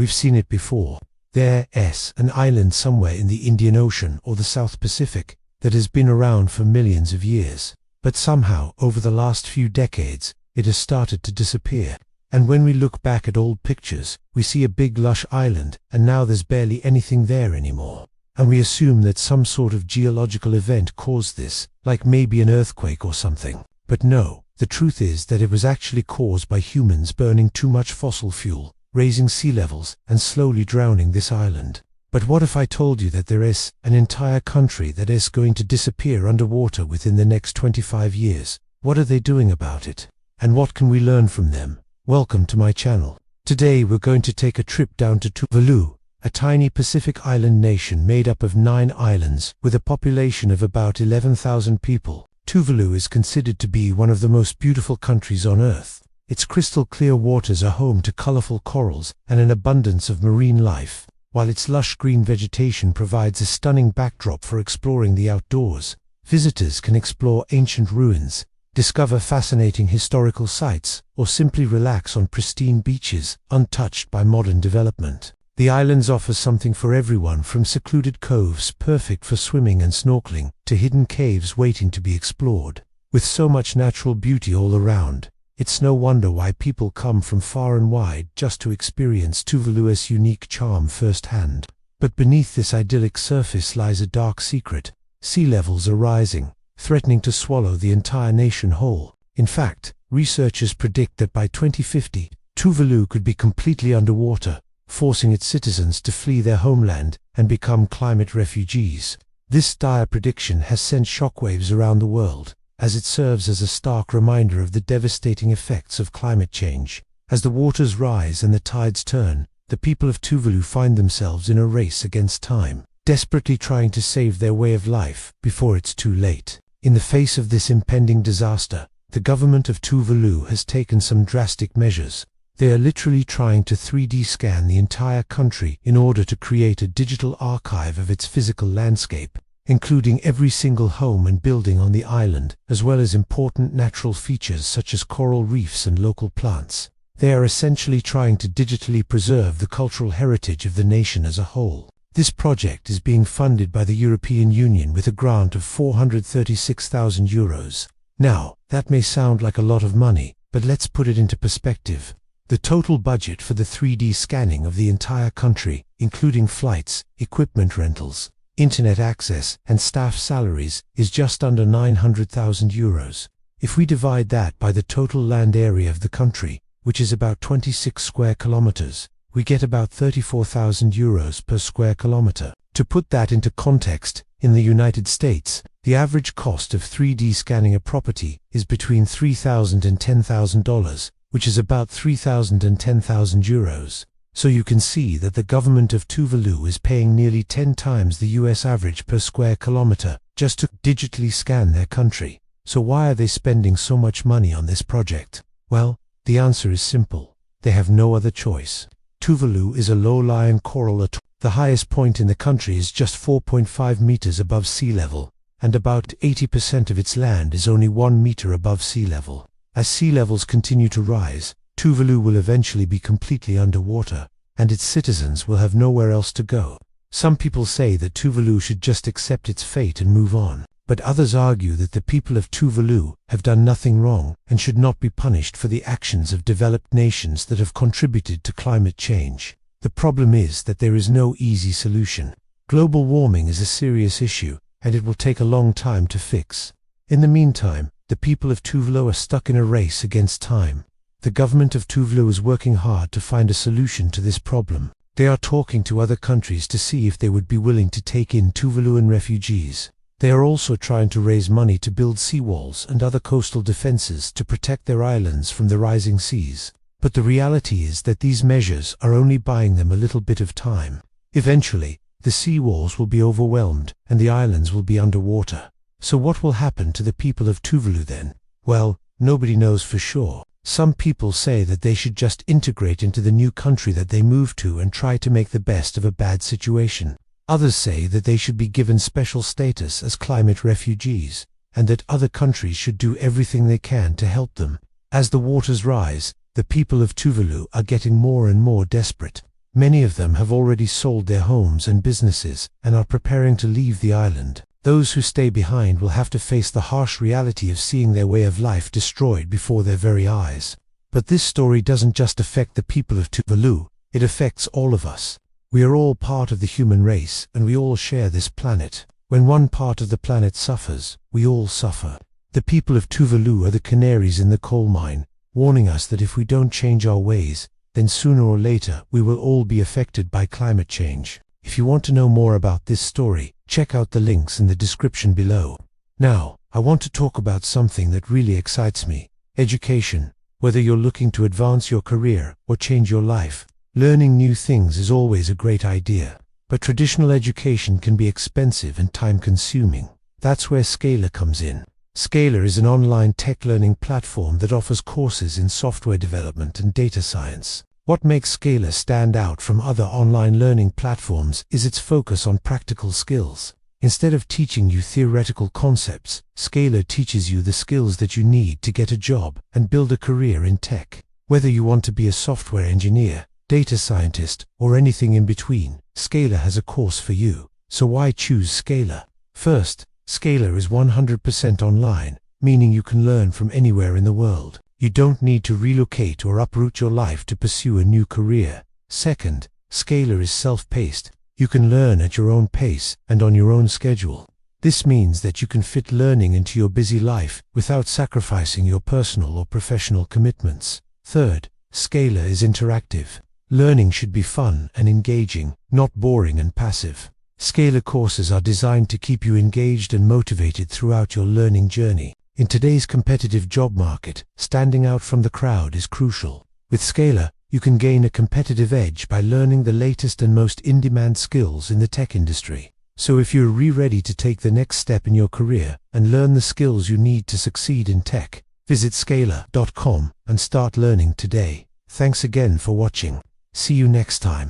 We've seen it before. There's an island somewhere in the Indian Ocean or the South Pacific that has been around for millions of years. But somehow, over the last few decades, it has started to disappear. And when we look back at old pictures, we see a big lush island, and now there's barely anything there anymore. And we assume that some sort of geological event caused this, like maybe an earthquake or something. But no, the truth is that it was actually caused by humans burning too much fossil fuel, raising sea levels, and slowly drowning this island. But what if I told you that there is an entire country that is going to disappear underwater within the next 25 years? What are they doing about it? And what can we learn from them? Welcome to my channel. Today we're going to take a trip down to Tuvalu, a tiny Pacific island nation made up of 9 islands with a population of about 11,000 people. Tuvalu is considered to be one of the most beautiful countries on Earth. Its crystal clear waters are home to colorful corals and an abundance of marine life, while its lush green vegetation provides a stunning backdrop for exploring the outdoors. Visitors can explore ancient ruins, discover fascinating historical sites, or simply relax on pristine beaches, untouched by modern development. The islands offer something for everyone, from secluded coves perfect for swimming and snorkeling, to hidden caves waiting to be explored. With so much natural beauty all around, it's no wonder why people come from far and wide just to experience Tuvalu's unique charm firsthand. But beneath this idyllic surface lies a dark secret. Sea levels are rising, threatening to swallow the entire nation whole. In fact, researchers predict that by 2050, Tuvalu could be completely underwater, forcing its citizens to flee their homeland and become climate refugees. This dire prediction has sent shockwaves around the world, as it serves as a stark reminder of the devastating effects of climate change. As the waters rise and the tides turn, the people of Tuvalu find themselves in a race against time, desperately trying to save their way of life before it's too late. In the face of this impending disaster, the government of Tuvalu has taken some drastic measures. They are literally trying to 3D scan the entire country in order to create a digital archive of its physical landscape, including every single home and building on the island, as well as important natural features such as coral reefs and local plants. They are essentially trying to digitally preserve the cultural heritage of the nation as a whole. This project is being funded by the European Union with a grant of €436,000. Now, that may sound like a lot of money, but let's put it into perspective. The total budget for the 3D scanning of the entire country, including flights, equipment rentals, internet access, and staff salaries, is just under €900,000. If we divide that by the total land area of the country, which is about 26 square kilometers, we get about €34,000 per square kilometer. To put that into context, in the United States, the average cost of 3D scanning a property is between $3,000 and $10,000, which is about €3,000 and €10,000. So you can see that the government of Tuvalu is paying nearly 10 times the US average per square kilometer just to digitally scan their country. So why are they spending so much money on this project? Well, the answer is simple. They have no other choice. Tuvalu is a low-lying coral atoll. The highest point in the country is just 4.5 meters above sea level, and about 80% of its land is only 1 meter above sea level. As sea levels continue to rise, Tuvalu will eventually be completely underwater, and its citizens will have nowhere else to go. Some people say that Tuvalu should just accept its fate and move on, but others argue that the people of Tuvalu have done nothing wrong and should not be punished for the actions of developed nations that have contributed to climate change. The problem is that there is no easy solution. Global warming is a serious issue, and it will take a long time to fix. In the meantime, the people of Tuvalu are stuck in a race against time. The government of Tuvalu is working hard to find a solution to this problem. They are talking to other countries to see if they would be willing to take in Tuvaluan refugees. They are also trying to raise money to build seawalls and other coastal defenses to protect their islands from the rising seas. But the reality is that these measures are only buying them a little bit of time. Eventually, the seawalls will be overwhelmed and the islands will be underwater. So what will happen to the people of Tuvalu then? Well, nobody knows for sure. Some people say that they should just integrate into the new country that they moved to and try to make the best of a bad situation. Others say that they should be given special status as climate refugees, and that other countries should do everything they can to help them. As the waters rise, the people of Tuvalu are getting more and more desperate. Many of them have already sold their homes and businesses and are preparing to leave the island. Those who stay behind will have to face the harsh reality of seeing their way of life destroyed before their very eyes. But this story doesn't just affect the people of Tuvalu, it affects all of us. We are all part of the human race, and we all share this planet. When one part of the planet suffers, we all suffer. The people of Tuvalu are the canaries in the coal mine, warning us that if we don't change our ways, then sooner or later we will all be affected by climate change. If you want to know more about this story, check out the links in the description below. Now, I want to talk about something that really excites me: education. Whether you're looking to advance your career or change your life, learning new things is always a great idea. But traditional education can be expensive and time-consuming. That's where Scalar comes in. Scalar is an online tech learning platform that offers courses in software development and data science. What makes Scalar stand out from other online learning platforms is its focus on practical skills. Instead of teaching you theoretical concepts, Scalar teaches you the skills that you need to get a job and build a career in tech. Whether you want to be a software engineer, data scientist, or anything in between, Scalar has a course for you. So why choose Scalar? First, Scalar is 100% online, meaning you can learn from anywhere in the world. You don't need to relocate or uproot your life to pursue a new career. Second, Scalar is self-paced. You can learn at your own pace and on your own schedule. This means that you can fit learning into your busy life without sacrificing your personal or professional commitments. Third, Scalar is interactive. Learning should be fun and engaging, not boring and passive. Scalar courses are designed to keep you engaged and motivated throughout your learning journey. In today's competitive job market, standing out from the crowd is crucial. With Scalar, you can gain a competitive edge by learning the latest and most in-demand skills in the tech industry. So if you're ready to take the next step in your career and learn the skills you need to succeed in tech, visit Scalar.com and start learning today. Thanks again for watching. See you next time.